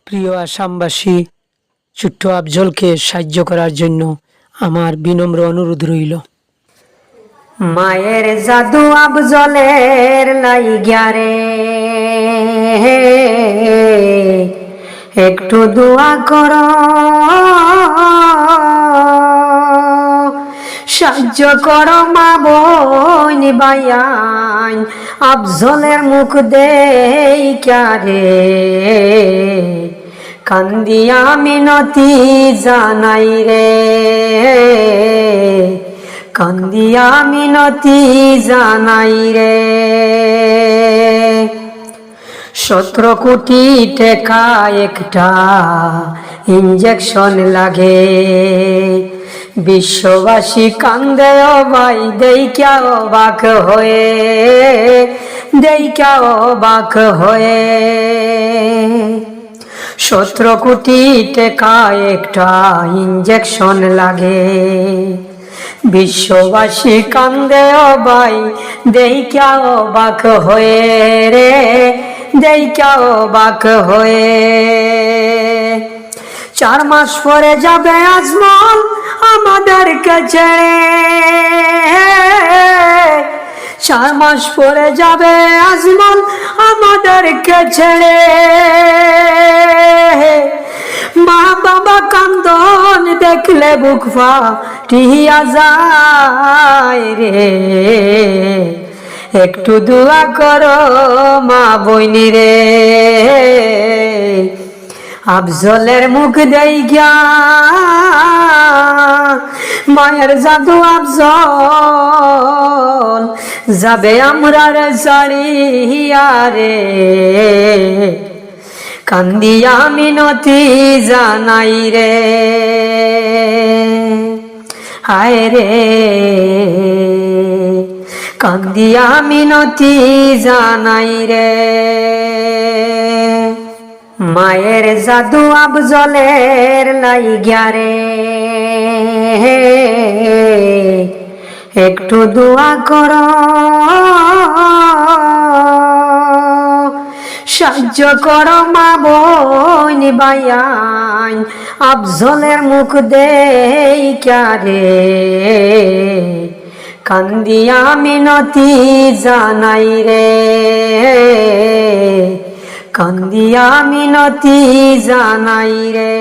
প্রিয় আসামবাসী, ছোট্ট আফজলকে সাহায্য করার জন্য আমার বিনম্র অনুরোধ রইল। মায়ের জাদু আফজলের লাইগা রে, একটু দোয়া করো, সাহায্য করো মা বোন ভাইয়ান, আফজলের মুখ দেইখা রে কান্দিয়া মিনতি জানাই রে, কান্দিয়া মিনতি জানাই রে। 17 কোটি টাকা একটা ইঞ্জেকশন লাগে, বিশ্ববাসী কান্দে ও ভাই দেইখা অবাক হয়ে, দেইখা অবাক হয়ে। 17 কোটি টাকা একটা ইঞ্জেকশন লাগে, বিশ্ববাসী কান্দে ও ভাই দেইখা অবাক হয়ে রে, দেইখা অবাক হয়ে। 4 মাস পরে যাবে আজমল আমাদেরকে ছেড়ে, 4 মাস পরে যাবে আজমল আমাদেরকে ছেড়ে। মা বাবা কান্দন দেখলে বুক ফাটিয়া যায় রে, একটু দোয়া করো মা বইনি রে, আফজলের মুখ দেইখা মায়ের জাদু আফজল যাবে আমরার ছাড়িয়া রে, কান্দিয়া মিনতি জানাই রে। হায় রে কান্দিয়া মিনতি জানাই রে। মায়ের জাদু আফজলের লাইগা রে, একটু দোয়া করো, সাহায্য করো মা বোন ভাইয়ান, আফজলের মুখ দেইখা রে কান্দিয়া মিনতি জানাই রে, কান্দিয়া মিনতি জানাই রে।